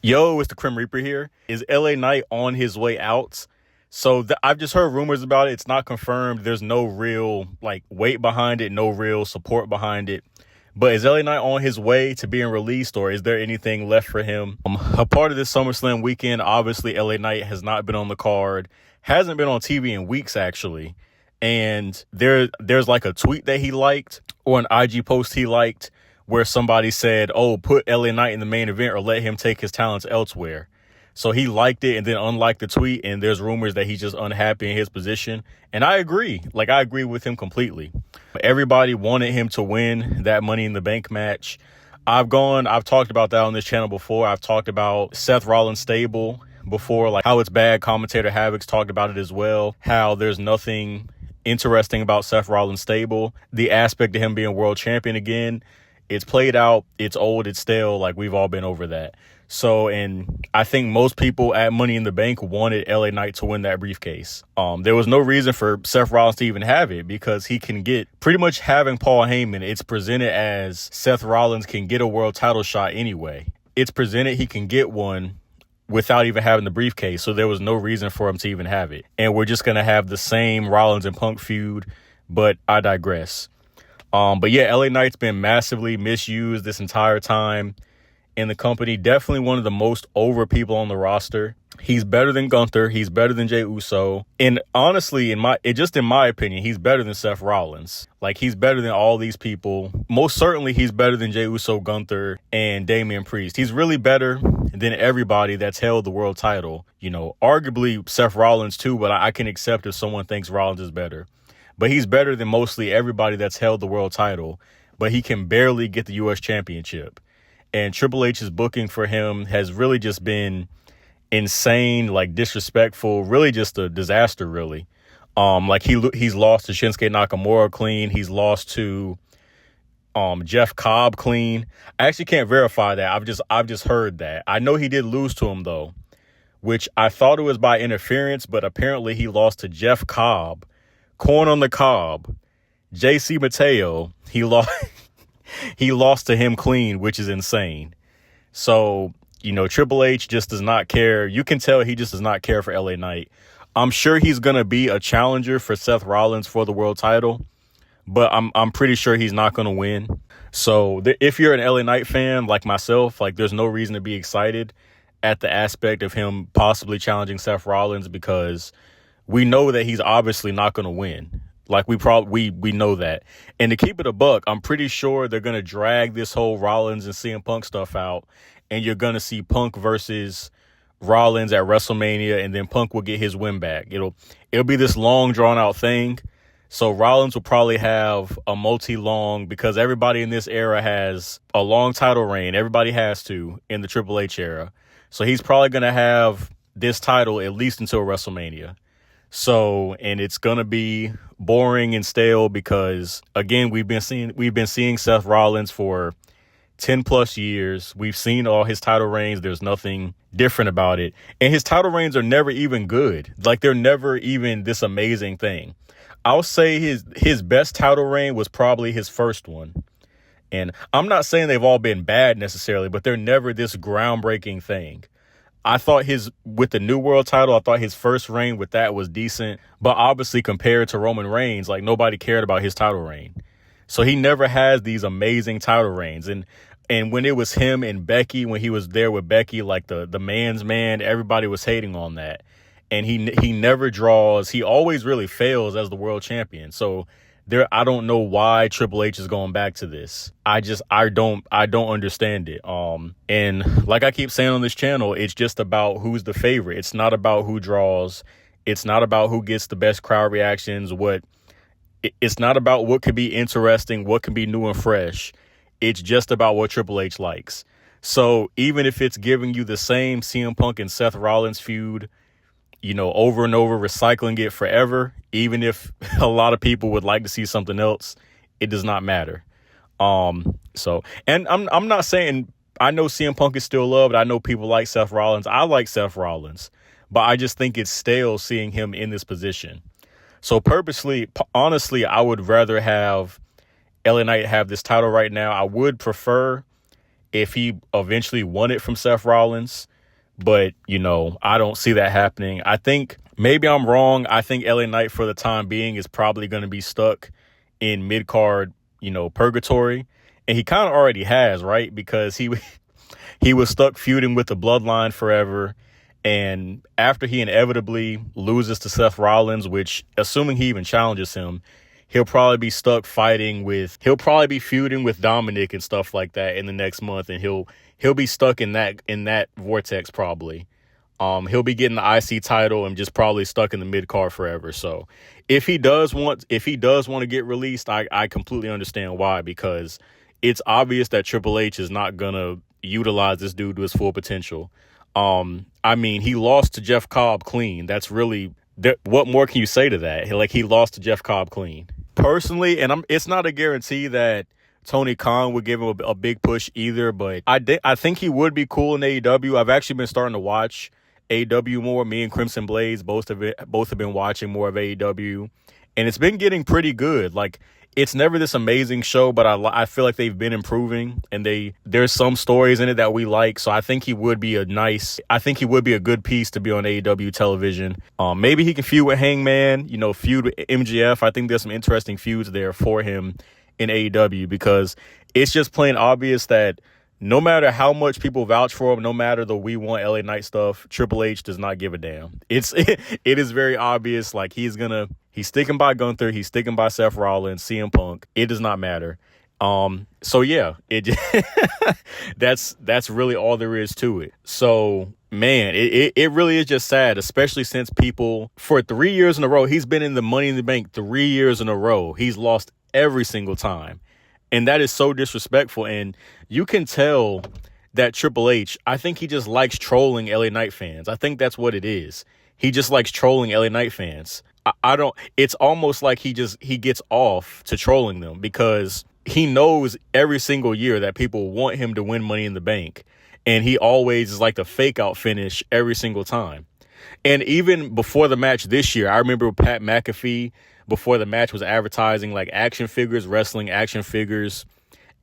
Yo, it's the Crim Reaper here. Is LA Knight on his way out? So I've just heard rumors about it. It's not confirmed. There's no real weight behind it, no real support behind it. But is LA Knight on his way to being released, or is there anything left for him? A part of this SummerSlam weekend, obviously LA Knight has not been on the card, hasn't been on TV in weeks actually. And there's like a tweet that he liked or an IG post he liked where somebody said, oh, put LA Knight in the main event or let him take his talents elsewhere. So he liked it and then unliked the tweet, and there's rumors that he's just unhappy in his position. And I agree. I agree with him completely. Everybody wanted him to win that Money in the Bank match. I've talked about that on this channel before. I've talked about Seth Rollins' stable before, how it's bad. Commentator Havoc's talked about it as well, how there's nothing interesting about Seth Rollins' stable. The aspect of him being world champion again, it's played out, it's old, it's stale, we've all been over that. So, and I think most people at Money in the Bank wanted LA Knight to win that briefcase. There was no reason for Seth Rollins to even have it because he can get, pretty much having Paul Heyman, it's presented as Seth Rollins can get a world title shot anyway. It's presented he can get one without even having the briefcase. So there was no reason for him to even have it. And we're just going to have the same Rollins and Punk feud, but I digress. But yeah, LA Knight's been massively misused this entire time in the company. Definitely one of the most over people on the roster. He's better than Gunther. He's better than Jey Uso. And honestly, in my opinion, he's better than Seth Rollins. He's better than all these people. Most certainly, he's better than Jey Uso, Gunther, and Damian Priest. He's really better than everybody that's held the world title. Arguably Seth Rollins too, but I can accept if someone thinks Rollins is better. But he's better than mostly everybody that's held the world title, but he can barely get the U.S. championship. And Triple H's booking for him has really just been insane, disrespectful, really just a disaster, really. He's lost to Shinsuke Nakamura clean. He's lost to Jeff Cobb clean. I actually can't verify that. I've just heard that. I know he did lose to him, though, which I thought it was by interference, but apparently he lost to Jeff Cobb. Corn on the cob, JC Mateo, he lost to him clean, which is insane. So, Triple H just does not care. You can tell he just does not care for LA Knight. I'm sure he's going to be a challenger for Seth Rollins for the world title, but I'm pretty sure he's not going to win. So if you're an LA Knight fan like myself, there's no reason to be excited at the aspect of him possibly challenging Seth Rollins because we know that he's obviously not going to win. We know that. And to keep it a buck, I'm pretty sure they're going to drag this whole Rollins and CM Punk stuff out. And you're going to see Punk versus Rollins at WrestleMania. And then Punk will get his win back. It'll be this long drawn out thing. So Rollins will probably have a multi-long, because everybody in this era has a long title reign. Everybody has to in the Triple H era. So he's probably going to have this title at least until WrestleMania. So, and it's going to be boring and stale because, again, we've been seeing Seth Rollins for 10 plus years. We've seen all his title reigns. There's nothing different about it. And his title reigns are never even good. They're never even this amazing thing. I'll say his best title reign was probably his first one. And I'm not saying they've all been bad necessarily, but they're never this groundbreaking thing. I thought with the New World title, I thought his first reign with that was decent. But obviously compared to Roman Reigns, nobody cared about his title reign. So he never has these amazing title reigns. And when it was him and Becky, when he was there with Becky, the man's man, everybody was hating on that. And he never draws. He always really fails as the world champion. So I don't know why Triple H is going back to this. I don't understand it. And like I keep saying on this channel, it's just about who's the favorite. It's not about who draws. It's not about who gets the best crowd reactions. It's not about what could be interesting, what can be new and fresh. It's just about what Triple H likes. So even if it's giving you the same CM Punk and Seth Rollins feud, over and over, recycling it forever, even if a lot of people would like to see something else, it does not matter. And I'm not saying, I know CM Punk is still loved. I know people like Seth Rollins. I like Seth Rollins, but I just think it's stale seeing him in this position. So honestly, I would rather have LA Knight have this title right now. I would prefer if he eventually won it from Seth Rollins, But, I don't see that happening. I think maybe I'm wrong. I think LA Knight for the time being is probably going to be stuck in mid-card, purgatory. And he kind of already has, right? Because he was stuck feuding with the Bloodline forever. And after he inevitably loses to Seth Rollins, which, assuming he even challenges him, he'll probably be he'll probably be feuding with Dominic and stuff like that in the next month. And he'll be stuck in that vortex probably. He'll be getting the IC title and just probably stuck in the mid card forever. So if he does want to get released, I completely understand why, because it's obvious that Triple H is not gonna utilize this dude to his full potential. He lost to Jeff Cobb clean. That's really, what more can you say to that? Like, he lost to Jeff Cobb clean. Personally, and it's not a guarantee that Tony Khan would give him a big push either, but I think he would be cool in AEW. I've actually been starting to watch AEW more. Me and Crimson Blades both have been watching more of AEW, and it's been getting pretty good. Like, it's never this amazing show, but I feel like they've been improving, and there's some stories in it that we like. So I think he would be a good piece to be on AEW television. Maybe he can feud with Hangman, feud with MJF. I think there's some interesting feuds there for him in AEW, because it's just plain obvious that no matter how much people vouch for him, no matter the we want LA Knight stuff, Triple H does not give a damn. It is very obvious. Like, he's sticking by Gunther, he's sticking by Seth Rollins, CM Punk. It does not matter. So yeah, that's really all there is to it. So man, it really is just sad, especially since people, for 3 years in a row, he's been in the Money in the Bank 3 years in a row. He's lost every single time. And that is so disrespectful. And you can tell that Triple H, I think he just likes trolling LA Knight fans. I think that's what it is. He just likes trolling LA Knight fans. It's almost like he gets off to trolling them, because he knows every single year that people want him to win Money in the Bank. And he always is like the fake out finish every single time. And even before the match this year, I remember Pat McAfee, before the match, was advertising like action figures, wrestling action figures,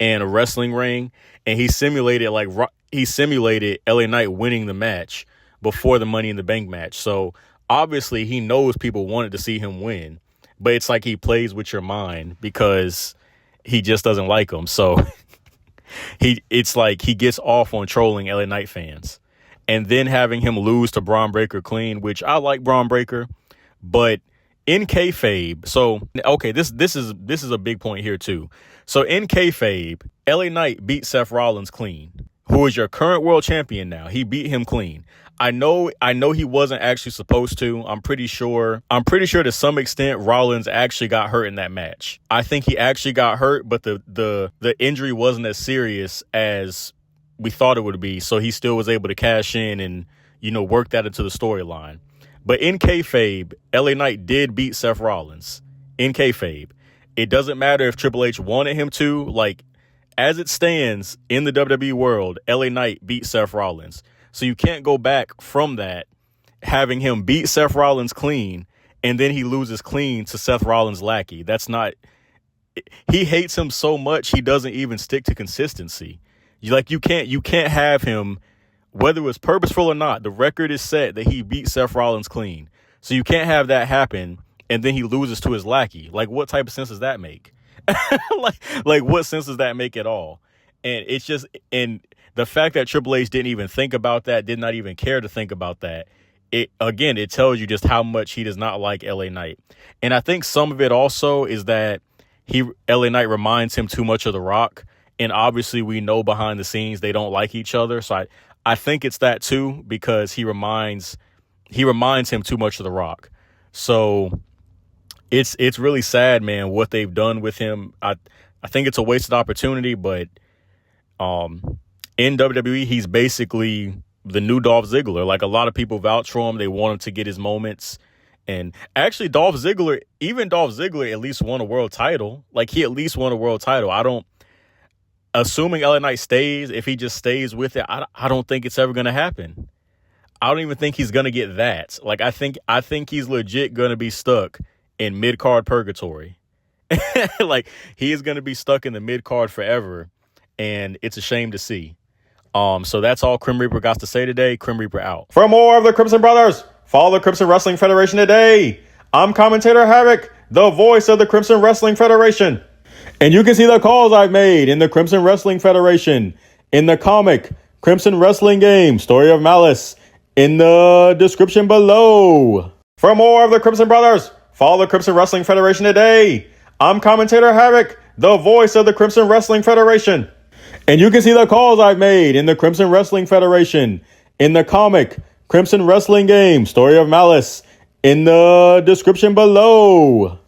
and a wrestling ring. And he simulated LA Knight winning the match before the Money in the Bank match. So obviously he knows people wanted to see him win, but it's like he plays with your mind because he just doesn't like them. So it's like he gets off on trolling LA Knight fans, and then having him lose to Braun Breaker clean, which I like Braun Breaker, but in kayfabe. So, okay, this is a big point here too. So in kayfabe, LA Knight beat Seth Rollins clean, who is your current world champion now. He beat him clean. I know he wasn't actually supposed to. I'm pretty sure to some extent Rollins actually got hurt in that match. I think he actually got hurt, but the injury wasn't as serious as we thought it would be. So he still was able to cash in and, work that into the storyline. But in kayfabe, LA Knight did beat Seth Rollins. In kayfabe. It doesn't matter if Triple H wanted him to. Like, as it stands in the WWE world, LA Knight beat Seth Rollins. So you can't go back from that, having him beat Seth Rollins clean, and then he loses clean to Seth Rollins' lackey. That's not... He hates him so much, he doesn't even stick to consistency. You can't have him... Whether it was purposeful or not, the record is set that he beat Seth Rollins clean. So you can't have that happen, and then he loses to his lackey. Like, what type of sense does that make? like, what sense does that make at all? And it's just, and the fact that Triple H didn't even think about that, did not even care to think about that, it tells you just how much he does not like LA Knight. And I think some of it also is that LA Knight reminds him too much of The Rock. And obviously we know behind the scenes they don't like each other. So I think it's that too, because he reminds him too much of The Rock. So it's really sad, man, what they've done with him. I think it's a wasted opportunity, but in WWE, he's basically the new Dolph Ziggler. Like, a lot of people vouch for him. They want him to get his moments. And actually, Dolph Ziggler at least won a world title. Like, he at least won a world title. Assuming LA Knight stays, if he just stays with it, I don't think it's ever going to happen. I don't even think he's going to get that. Like, I think he's legit going to be stuck in mid-card purgatory. Like, he is going to be stuck in the mid-card forever, and it's a shame to see. So that's all Crim Reaper got to say today. Crim Reaper out. For more of the Crimson Brothers, follow the Crimson Wrestling Federation today. I'm commentator Havoc, the voice of the Crimson Wrestling Federation. And you can see the calls I've made in the Crimson Wrestling Federation, in the comic Crimson Wrestling Game, Story of Malice, in the description below. For more of the Crimson Brothers, follow the Crimson Wrestling Federation today. I'm commentator Havoc, the voice of the Crimson Wrestling Federation. And you can see the calls I've made in the Crimson Wrestling Federation, in the comic Crimson Wrestling Game, Story of Malice, in the description below.